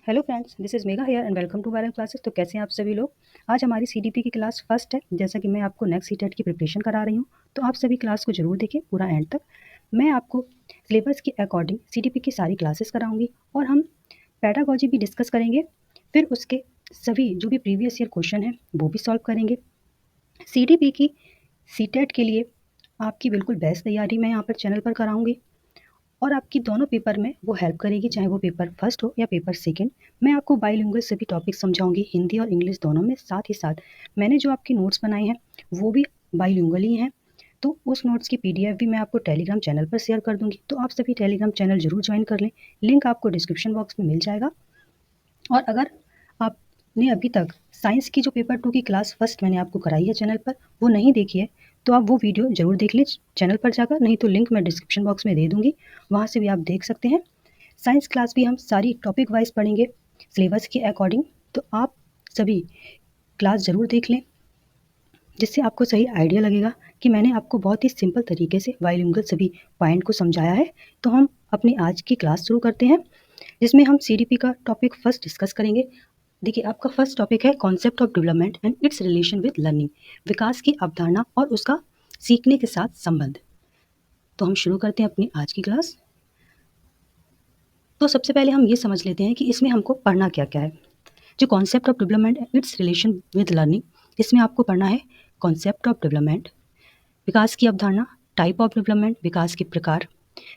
Hello friends, this is Megha here and welcome to viral classes. तो कैसे हैं आप सभी लोग। आज हमारी सीडीपी की क्लास फर्स्ट है। जैसा कि मैं आपको नेक्स्ट सीटेट की प्रिपरेशन करा रही हूँ, तो आप सभी क्लास को जरूर देखें पूरा एंड तक। मैं आपको सिलेबस के अकॉर्डिंग सीडीपी की सारी क्लासेस कराऊंगी और हम पैडागॉजी भी डिस्कस करेंगे। फिर उसके सभी जो भी प्रीवियस ईयर क्वेश्चन हैं वो भी सॉल्व करेंगे। सीडीपी की सीटेट के लिए आपकी बिल्कुल बेस्ट तैयारी मैं यहाँ पर चैनल पर कराऊंगी और आपकी दोनों पेपर में वो हेल्प करेगी, चाहे वो पेपर फर्स्ट हो या पेपर सेकंड। मैं आपको बाइलिंगुअल सभी टॉपिक समझाऊंगी, हिंदी और इंग्लिश दोनों में। साथ ही साथ मैंने जो आपके नोट्स बनाए हैं वो भी बाइलिंगुअल ही हैं। तो उस नोट्स की पीडीएफ भी मैं आपको टेलीग्राम चैनल पर शेयर कर दूंगी, तो आप सभी टेलीग्राम चैनल जरूर ज्वाइन कर लें। लिंक आपको डिस्क्रिप्शन बॉक्स में मिल जाएगा। और अगर आपने अभी तक साइंस की जो पेपर 2 की क्लास फर्स्ट मैंने आपको कराई है चैनल पर, वो नहीं देखी है, तो आप वो वीडियो ज़रूर देख लें चैनल पर जाकर। नहीं तो लिंक मैं डिस्क्रिप्शन बॉक्स में दे दूँगी, वहाँ से भी आप देख सकते हैं। साइंस क्लास भी हम सारी टॉपिक वाइज पढ़ेंगे सिलेबस के अकॉर्डिंग, तो आप सभी क्लास ज़रूर देख लें, जिससे आपको सही आइडिया लगेगा कि मैंने आपको बहुत ही सिंपल तरीके से बाइलिंगुअल सभी पॉइंट को समझाया है। तो हम अपनी आज की क्लास शुरू करते हैं, जिसमें हम सीडीपी का टॉपिक फर्स्ट डिस्कस करेंगे। देखिए, आपका फर्स्ट टॉपिक है concept of development and its relation with learning, विकास की अवधारणा और उसका सीखने के साथ संबंध। तो हम शुरू करते हैं अपनी आज की क्लास। तो सबसे पहले हम ये समझ लेते हैं कि इसमें हमको पढ़ना क्या क्या है। जो concept of development and its relation with learning, इसमें आपको पढ़ना है कॉन्सेप्ट ऑफ डेवलपमेंट, विकास की अवधारणा, टाइप ऑफ डेवलपमेंट, विकास के प्रकार,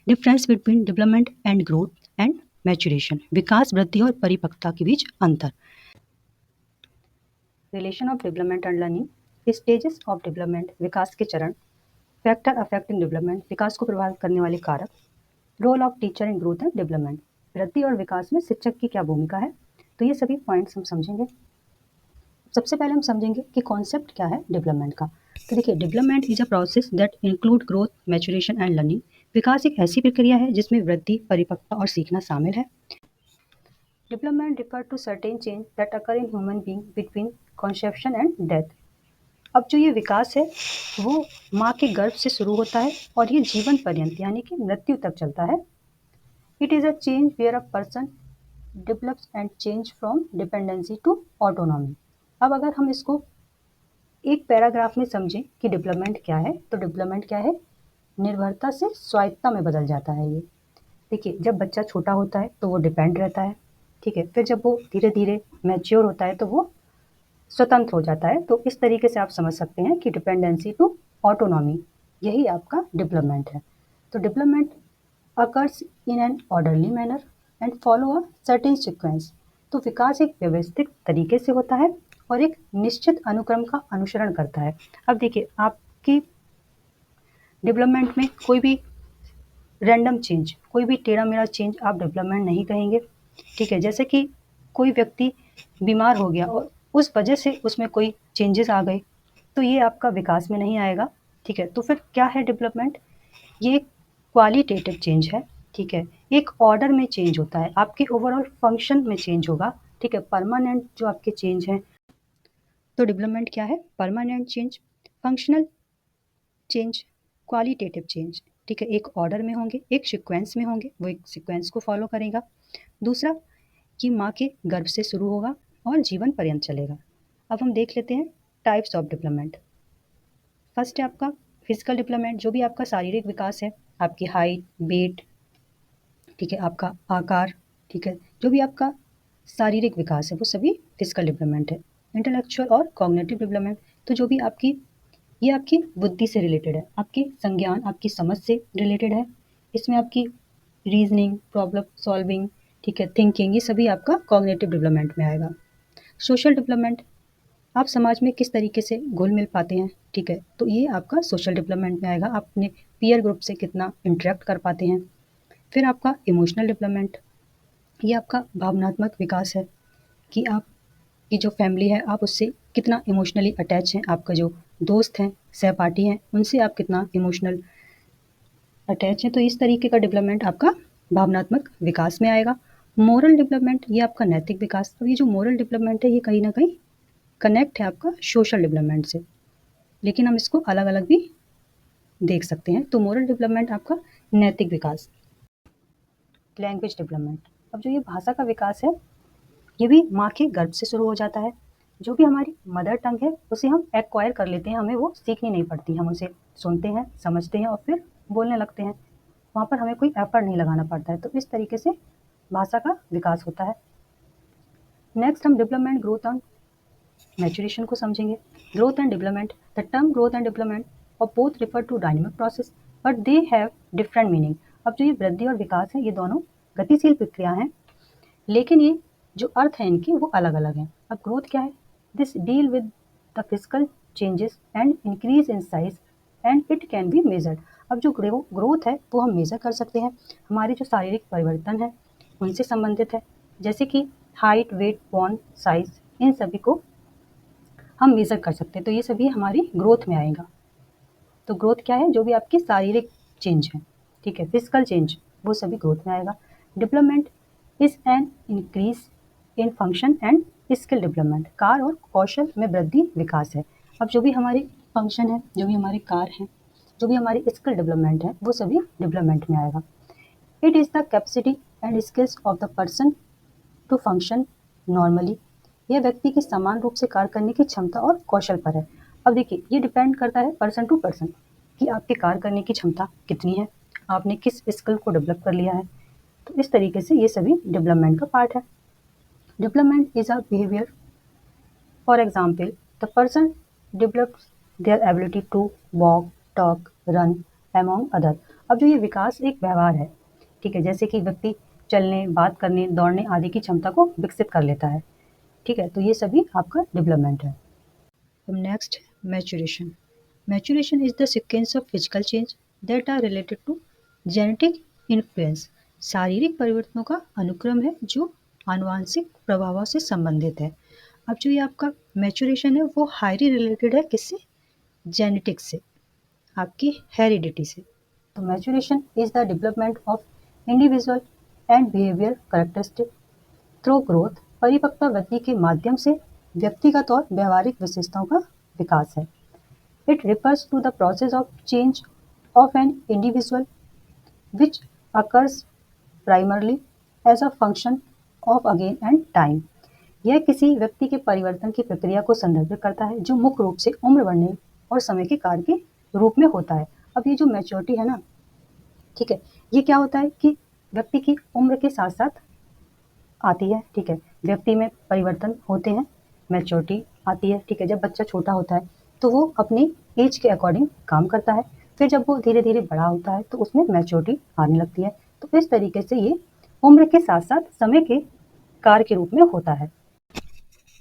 difference between development and growth and maturation, विकास, वृद्धि और परिपक्वता के बीच अंतर, relation of development and learning, stages of development, विकास के चरण, फैक्टर अफेक्टिंग डेवलपमेंट, विकास को प्रभावित करने वाले कारक, role of teacher in growth and development, वृद्धि और विकास में शिक्षक की क्या भूमिका है। तो ये सभी पॉइंट्स हम समझेंगे। सबसे पहले हम समझेंगे कि कॉन्सेप्ट क्या है डेवलपमेंट का। तो देखिए, development is a process that include growth, maturation and learning. विकास एक ऐसी प्रक्रिया है जिसमें वृद्धि, परिपक्वता और सीखना शामिल है। Development refer to certain change that occur in human being between conception and death. अब जो ये विकास है वो माँ के गर्भ से शुरू होता है और ये जीवन पर्यंत यानी कि मृत्यु तक चलता है। It is a change where a person develops and change from dependency to autonomy. अब अगर हम इसको एक पैराग्राफ में समझें कि डेवलपमेंट क्या है, तो डेवलपमेंट क्या है, निर्भरता से स्वायत्तता में बदल जाता है ये। देखिए, जब बच्चा छोटा होता है तो वो डिपेंड रहता है, ठीक है। फिर जब वो धीरे धीरे मैच्योर होता है तो वो स्वतंत्र हो जाता है। तो इस तरीके से आप समझ सकते हैं कि डिपेंडेंसी टू ऑटोनॉमी, यही आपका डेवलपमेंट है। तो development occurs in an orderly manner and follow a certain sequence. तो विकास एक व्यवस्थित तरीके से होता है और एक निश्चित अनुक्रम का अनुसरण करता है। अब देखिए, आपकी डेवलपमेंट में कोई भी रैंडम चेंज, कोई भी टेढ़ा मेढ़ा चेंज आप डेवलपमेंट नहीं कहेंगे, ठीक है। जैसे कि कोई व्यक्ति बीमार हो गया और उस वजह से उसमें कोई चेंजेस आ गए, तो ये आपका विकास में नहीं आएगा, ठीक है। तो फिर क्या है डेवलपमेंट, ये एक क्वालिटेटिव चेंज है, ठीक है। एक ऑर्डर में चेंज होता है, आपके ओवरऑल फंक्शन में चेंज होगा, ठीक है। परमानेंट जो आपके चेंज हैं, तो डेवलपमेंट क्या है, permanent change, functional change, qualitative change, ठीक है। एक ऑर्डर में होंगे, एक सीक्वेंस में होंगे, वो एक सीक्वेंस को फॉलो करेगा। दूसरा, कि माँ के गर्भ से शुरू होगा और जीवन पर्यंत चलेगा। अब हम देख लेते हैं टाइप्स ऑफ डेवलपमेंट। फर्स्ट है आपका फिजिकल डेवलपमेंट, जो भी आपका शारीरिक विकास है, आपकी हाइट, वेट, ठीक है, आपका आकार, ठीक है, जो भी आपका शारीरिक विकास है वो सभी फिजिकल डेवलपमेंट है। इंटेलेक्चुअल और कॉग्निटिव डेवलपमेंट, तो जो भी आपकी, ये आपकी बुद्धि से रिलेटेड है, आपकी संज्ञान, आपकी समझ से रिलेटेड है। इसमें आपकी रीजनिंग, प्रॉब्लम सॉल्विंग, ठीक है, थिंकिंग, ये सभी आपका कॉग्निटिव डेवलपमेंट में आएगा। सोशल डेवलपमेंट, आप समाज में किस तरीके से घुल मिल पाते हैं, ठीक है, तो ये आपका सोशल डेवलपमेंट में आएगा। आप अपने पीयर ग्रुप से कितना इंटरेक्ट कर पाते हैं। फिर आपका इमोशनल डेवलपमेंट, ये आपका भावनात्मक विकास है कि आपकी जो फैमिली है आप उससे कितना इमोशनली अटैच हैं, आपका जो दोस्त हैं, सहपाठी हैं, उनसे आप कितना इमोशनल अटैच हैं। तो इस तरीके का डेवलपमेंट आपका भावनात्मक विकास में आएगा। मोरल डेवलपमेंट, ये आपका नैतिक विकास। अब ये जो मोरल डेवलपमेंट है ये कहीं ना कहीं कनेक्ट है आपका सोशल डेवलपमेंट से, लेकिन हम इसको अलग अलग भी देख सकते हैं। तो मोरल डेवलपमेंट आपका नैतिक विकास। लैंग्वेज डेवलपमेंट, अब जो ये भाषा का विकास है ये भी माँ के गर्भ से शुरू हो जाता है। जो भी हमारी मदर टंग है उसे हम एक्वायर कर लेते हैं, हमें वो सीखनी नहीं पड़ती, हम उसे सुनते हैं, समझते हैं और फिर बोलने लगते हैं। वहाँ पर हमें कोई एफर्ट नहीं लगाना पड़ता है। तो इस तरीके से भाषा का विकास होता है। नेक्स्ट हम डेवलपमेंट, ग्रोथ एंड मैच्योरेशन को समझेंगे। Growth and development, the term growth and development और both refer to dynamic process but they have different meaning. अब जो ये वृद्धि और विकास है ये दोनों गतिशील प्रक्रिया हैं, लेकिन ये जो अर्थ है इनके वो अलग अलग हैं। अब ग्रोथ क्या है? This deal with the physical changes and increase in size and it can be measured. अब जो ग्रोथ है वो हम मेजर कर सकते हैं, हमारे जो शारीरिक परिवर्तन है उनसे संबंधित है, जैसे कि हाइट, वेट, बोन साइज, इन सभी को हम मेजर कर सकते हैं। तो ये सभी हमारी ग्रोथ में आएगा। तो ग्रोथ क्या है? जो भी आपकी शारीरिक चेंज है, ठीक है, फिजिकल चेंज, वो सभी ग्रोथ में आएगा। Development is an increase in function and skill development, कार्य और कौशल में वृद्धि विकास है। अब जो भी हमारी फंक्शन है, जो भी हमारे कार्य हैं, जो भी हमारी स्किल डेवलपमेंट है, वो सभी डेवलपमेंट में आएगा। It is the capacity and skills of the person to function normally, यह व्यक्ति की समान रूप से कार्य करने की क्षमता और कौशल पर है। अब देखिए ये डिपेंड करता है पर्सन टू पर्सन कि आपके कार्य करने की क्षमता कितनी है, आपने किस स्किल को डेवलप कर लिया है। तो इस तरीके से ये सभी डेवलपमेंट का पार्ट है। Development is a behaviour, for example the person develops their ability to walk, talk, run among other. अब जो ये विकास एक व्यवहार है, ठीक है, जैसे कि व्यक्ति चलने, बात करने, दौड़ने आदि की क्षमता को विकसित कर लेता है, ठीक है। तो ये सभी आपका डेवलपमेंट है। Next, maturation. Maturation is the sequence of physical change that are related to genetic influence. शारीरिक परिवर्तनों का अनुक्रम है जो आनुवांशिक प्रभावों से संबंधित है। अब जो ये आपका मैच्योरेशन है वो हाईली रिलेटेड है किससे? जेनेटिक्स से, आपकी हेरिडिटी से। तो maturation is the development of individual and behaviour characteristic through growth. परिपक्वता वृद्धि के माध्यम से व्यक्तिगत और व्यवहारिक विशेषताओं का विकास है। It refers to the process of change of an individual which occurs primarily as a function of again and time. यह किसी व्यक्ति के परिवर्तन की प्रक्रिया को संदर्भित करता है जो मुख्य रूप से उम्र बढ़ने और समय के कार्य के रूप में होता है। अब ये जो मैच्योरिटी है ना, ठीक है, ये क्या होता है कि व्यक्ति की उम्र के साथ साथ आती है, ठीक है, व्यक्ति में परिवर्तन होते हैं, मैच्योरिटी आती है, ठीक है। जब बच्चा छोटा होता है तो वो अपनी एज के अकॉर्डिंग काम करता है, फिर जब वो धीरे धीरे बड़ा होता है तो उसमें मैच्योरिटी आने लगती है। तो इस तरीके से ये उम्र के साथ साथ समय के कार्य के रूप में होता है।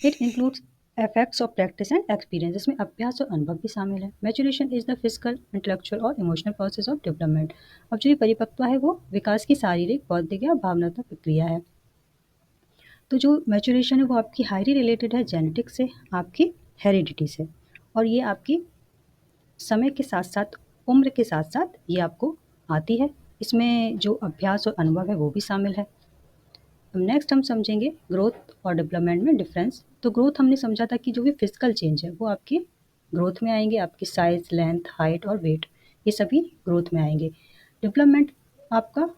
It includes effects of practice and experience, इसमें अभ्यास और अनुभव भी शामिल है। Maturation is the physical, intellectual और इमोशनल प्रोसेस ऑफ डेवलपमेंट। अब जो ये परिपक्वता है वो विकास की शारीरिक, बौद्धिक या भावनात्मक प्रक्रिया है। तो जो मैच्योरेशन है वो आपकी हाईली रिलेटेड है जेनेटिक्स से, आपकी हेरिडिटी से, और ये आपकी समय के साथ साथ, उम्र के साथ साथ ये आपको आती है। इसमें जो अभ्यास और अनुभव है वो भी शामिल है। अब नेक्स्ट हम समझेंगे ग्रोथ और डेवलपमेंट में डिफरेंस। तो ग्रोथ हमने समझा था कि जो भी फिजिकल चेंज है वो आपकी ग्रोथ में आएंगे, आपकी साइज, लेंथ, हाइट और वेट, ये सभी ग्रोथ में आएंगे। डेवलपमेंट आपका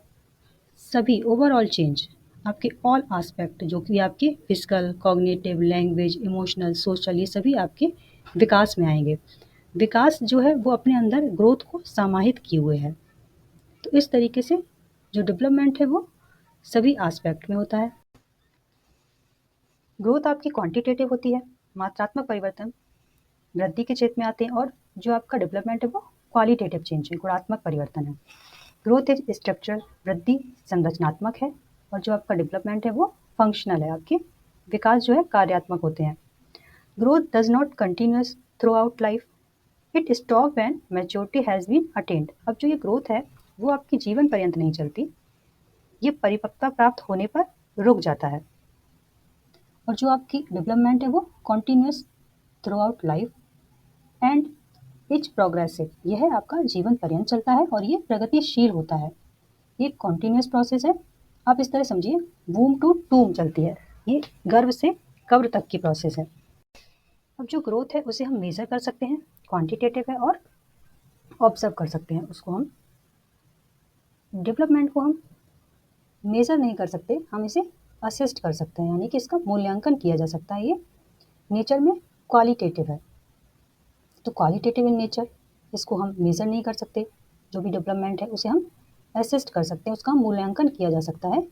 सभी ओवरऑल चेंज, आपके ऑल आस्पेक्ट जो कि आपके physical, cognitive, language, emotional, social, ये सभी आपके विकास में आएंगे। विकास जो है वो अपने अंदर ग्रोथ को समाहित किए हुए है। तो इस तरीके से जो डेवलपमेंट है वो सभी आस्पेक्ट में होता है। ग्रोथ आपकी क्वांटिटेटिव होती है, मात्रात्मक परिवर्तन वृद्धि के क्षेत्र में आते हैं, और जो आपका डेवलपमेंट है वो क्वालिटेटिव चेंज है, गुणात्मक परिवर्तन है। ग्रोथ इज स्ट्रक्चरल, वृद्धि संरचनात्मक है, और जो आपका डेवलपमेंट है वो फंक्शनल है, आपके विकास जो है कार्यात्मक होते हैं। Growth does not continues throughout life, it stop when maturity has been attend. अब जो ये ग्रोथ है वो आपकी जीवन पर्यंत नहीं चलती, ये परिपक्वता प्राप्त होने पर रुक जाता है। और जो आपकी डेवलपमेंट है वो continuous through out life and is progressive, यह आपका जीवन पर्यंत चलता है और ये प्रगतिशील होता है। ये कॉन्टिन्यूस प्रोसेस है। आप इस तरह समझिए, वूम टू टूम चलती है, ये गर्भ से कब्र तक की प्रोसेस है। अब जो ग्रोथ है उसे हम मेज़र कर सकते हैं, क्वांटिटेटिव है, और ऑब्जर्व कर सकते हैं उसको हम। डेवलपमेंट को हम मेज़र नहीं कर सकते, हम इसे असिस्ट कर सकते हैं, यानी कि इसका मूल्यांकन किया जा सकता है। ये नेचर में क्वालिटेटिव है, तो क्वालिटेटिव इन नेचर, इसको हम मेजर नहीं कर सकते। जो भी डेवलपमेंट है उसे हम असिस्ट कर सकते हैं, उसका मूल्यांकन किया जा सकता है,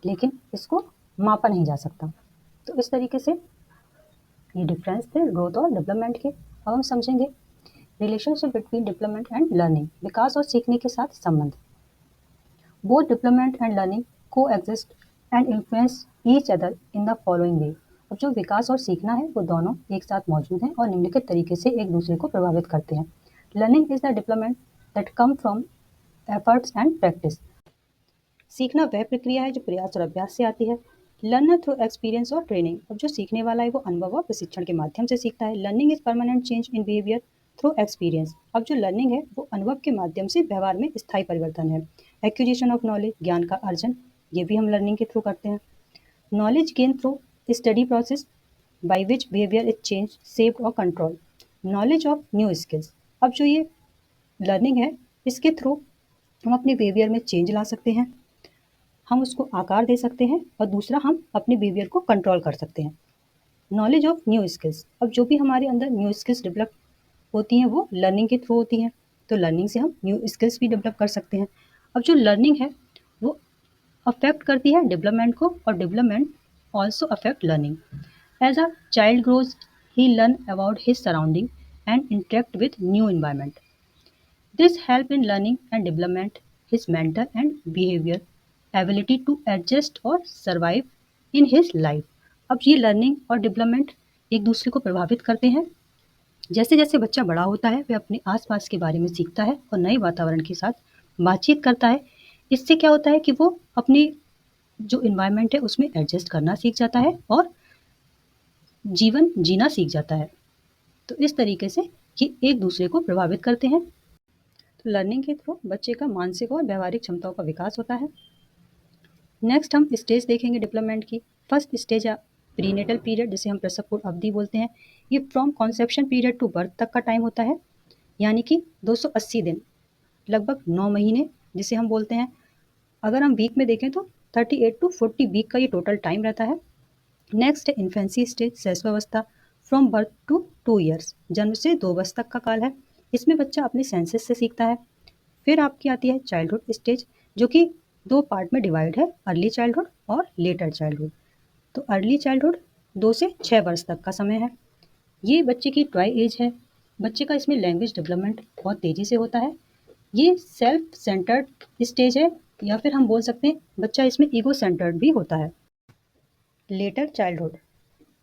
लेकिन इसको मापा नहीं जा सकता। तो इस तरीके से ये डिफरेंस थे ग्रोथ और डेवलपमेंट के। अब हम समझेंगे relationship between development and learning, विकास और सीखने के साथ संबंध। Both development and learning coexist and influence each other in the following way. अब जो विकास और सीखना है वो दोनों एक साथ मौजूद हैं और निम्नलिखित तरीके से एक दूसरे को प्रभावित करते हैं। Learning is the development that come from efforts and practice. सीखना वह प्रक्रिया है जो प्रयास और अभ्यास से आती है। लर्नर थ्रू एक्सपीरियंस और ट्रेनिंग, अब जो सीखने वाला है वो अनुभव और प्रशिक्षण के माध्यम से सीखता है। Learning is permanent change in behaviour through experience, अब जो लर्निंग है वो अनुभव के माध्यम से व्यवहार में स्थायी परिवर्तन है। एक्विजिशन ऑफ नॉलेज, ज्ञान का अर्जन, ये भी हम लर्निंग के थ्रू करते हैं। Knowledge gain through study process by which behaviour is change saved और control. Knowledge of new skills, अब जो ये लर्निंग है इसके थ्रू हम अपने बिहेवियर में चेंज ला सकते हैं, हम उसको आकार दे सकते हैं, और दूसरा हम अपने बिहेवियर को कंट्रोल कर सकते हैं। नॉलेज ऑफ न्यू स्किल्स, अब जो भी हमारे अंदर न्यू स्किल्स डेवलप होती हैं वो लर्निंग के थ्रू होती हैं, तो लर्निंग से हम न्यू स्किल्स भी डेवलप कर सकते हैं। अब जो लर्निंग है वो अफेक्ट करती है डेवलपमेंट को, और development also affect learning. As a child grows he learn about his surrounding and interact with new environment. This help in learning and development his mental and behavior ability to adjust or survive in his life। अब ये learning और development एक दूसरे को प्रभावित करते हैं। जैसे जैसे बच्चा बड़ा होता है वह अपने आसपास के बारे में सीखता है और नए वातावरण के साथ बातचीत करता है। इससे क्या होता है कि वो अपनी जो इन्वायरमेंट है उसमें एडजस्ट करना सीख जाता है और जीवन जीना सीख जाता है। तो इस तरीके से ये एक दूसरे को प्रभावित करते हैं। तो लर्निंग के थ्रू बच्चे का मानसिक और व्यवहारिक क्षमताओं का विकास होता है। नेक्स्ट हम स्टेज देखेंगे डेवलपमेंट की। फर्स्ट स्टेज प्रीनेटल पीरियड, जिसे हम प्रसव पूर्व अवधि बोलते हैं। ये from conception period to birth तक का टाइम होता है, यानी कि 280 दिन, लगभग 9 महीने जिसे हम बोलते हैं। अगर हम वीक में देखें तो 38 टू 40 वीक का ये टोटल टाइम रहता है। नेक्स्ट है इन्फेंसी स्टेज, शैशवावस्था, फ्रॉम बर्थ टू 2 ईयर्स, जन्म से 2 वर्ष तक का काल है। इसमें बच्चा अपने सेंसेस से सीखता है। फिर आपकी आती है चाइल्डहुड स्टेज, जो कि 2 पार्ट में डिवाइड है, अर्ली चाइल्डहुड और लेटर चाइल्डहुड। तो अर्ली चाइल्डहुड 2 से 6 वर्ष तक का समय है। ये बच्चे की टॉय एज है। बच्चे का इसमें लैंग्वेज डेवलपमेंट बहुत तेज़ी से होता है। ये सेल्फ सेंटर्ड स्टेज है, या फिर हम बोल सकते हैं बच्चा इसमें ईगो सेंटर्ड भी होता है। लेटर चाइल्डहुड,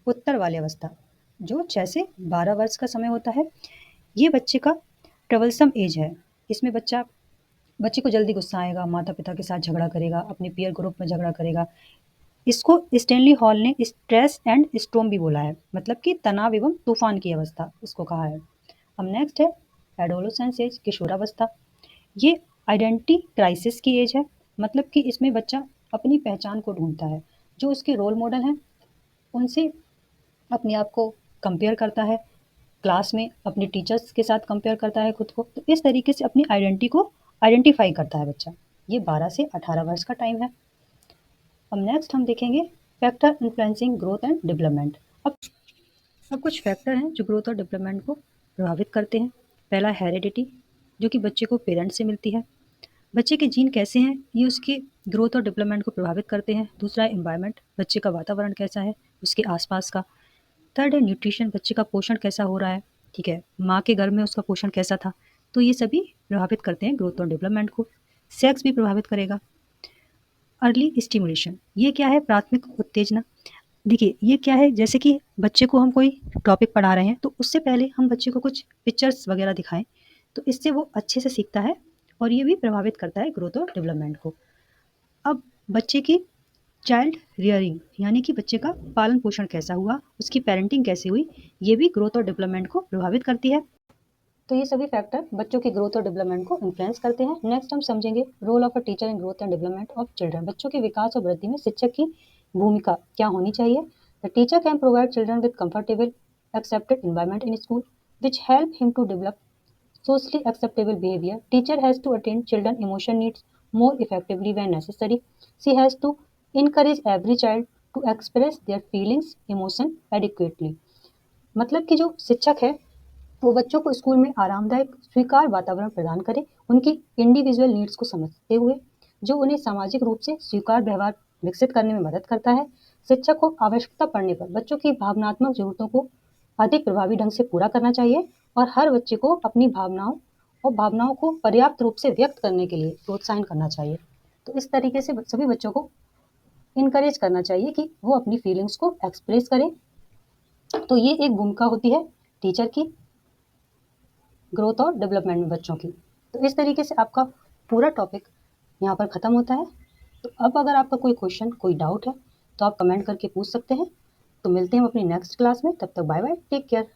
उत्तर वाली अवस्था, जो 6 से 12 वर्ष का समय होता है। ये बच्चे का ट्रबलसम एज है। इसमें बच्चे को जल्दी गुस्सा आएगा, माता-पिता के साथ झगड़ा करेगा, अपने पीयर ग्रुप में झगड़ा करेगा। इसको स्टैनली हॉल ने स्ट्रेस एंड स्टॉर्म भी बोला है, मतलब कि तनाव एवं तूफान की अवस्था इसको कहा है। अब नेक्स्ट है एडोलेसेंस एज, किशोरावस्था। ये आइडेंटिटी क्राइसिस की एज है, मतलब कि इसमें बच्चा अपनी पहचान को ढूंढता है। जो उसके रोल मॉडल हैं उनसे अपने आप को कंपेयर करता है, क्लास में अपने टीचर्स के साथ कंपेयर करता है खुद को। तो इस तरीके से अपनी आइडेंटिटी को आइडेंटिफाई करता है बच्चा। ये 12 से 18 वर्ष का टाइम है। अब नेक्स्ट हम देखेंगे factor influencing growth and development. अब कुछ फैक्टर हैं जो ग्रोथ और डेवलपमेंट को प्रभावित करते हैं। पहला हेरिडिटी, जो कि बच्चे को पेरेंट्स से मिलती है। बच्चे के जीन कैसे हैं ये उसके ग्रोथ और डेवलपमेंट को प्रभावित करते हैं। दूसरा है एनवायरनमेंट, बच्चे का वातावरण कैसा है, उसके आसपास का। थर्ड है न्यूट्रिशन, बच्चे का पोषण कैसा हो रहा है, ठीक है, माँ के गर्भ में उसका पोषण कैसा था। तो ये सभी प्रभावित करते हैं ग्रोथ और डेवलपमेंट को। सेक्स भी प्रभावित करेगा। अर्ली स्टिमुलेशन, ये क्या है, प्राथमिक उत्तेजना। देखिए ये क्या है, जैसे कि बच्चे को हम कोई टॉपिक पढ़ा रहे हैं तो उससे पहले हम बच्चे को कुछ पिक्चर्स वगैरह दिखाएं, तो इससे वो अच्छे से सीखता है और ये भी प्रभावित करता है ग्रोथ और डेवलपमेंट को। अब बच्चे की चाइल्ड रियरिंग, यानी कि बच्चे का पालन पोषण कैसा हुआ, उसकी पेरेंटिंग कैसी हुई, ये भी ग्रोथ और डेवलपमेंट को प्रभावित करती है। तो ये सभी फैक्टर बच्चों की ग्रोथ और डेवलपमेंट को इन्फ्लुएंस करते हैं। नेक्स्ट हम समझेंगे role of a teacher in growth and development of children. बच्चों के विकास और वृद्धि में शिक्षक की भूमिका क्या होनी चाहिए। The teacher can provide children with comfortable accepted environment in school which help him to develop socially acceptable behavior. Teacher has to attend children emotion needs more effectively when necessary. She has to encourage every child to express their feelings emotion adequately. मतलब कि जो शिक्षक है वो बच्चों को school में आरामदायक स्वीकार वातावरण प्रदान करे, उनकी इंडिविजुअल नीड्स को समझते हुए, जो उन्हें सामाजिक रूप से स्वीकार व्यवहार विकसित करने में मदद करता है। शिक्षक को आवश्यकता पड़ने पर बच्चों की भावनात्मक जरूरतों को अधिक प्रभावी ढंग से पूरा करना चाहिए और हर बच्चे को अपनी भावनाओं को पर्याप्त रूप से व्यक्त करने के लिए प्रोत्साहन करना चाहिए। तो इस तरीके से सभी बच्चों को इनकरेज करना चाहिए कि वो अपनी फीलिंग्स को एक्सप्रेस करें। तो ये एक भूमिका होती है टीचर की ग्रोथ और डेवलपमेंट में बच्चों की। तो इस तरीके से आपका पूरा टॉपिक यहाँ पर ख़त्म होता है। तो अब अगर आपका कोई क्वेश्चन, कोई डाउट है तो आप कमेंट करके पूछ सकते हैं। तो मिलते हैं अपनी नेक्स्ट क्लास में, तब तक बाय बाय, टेक केयर।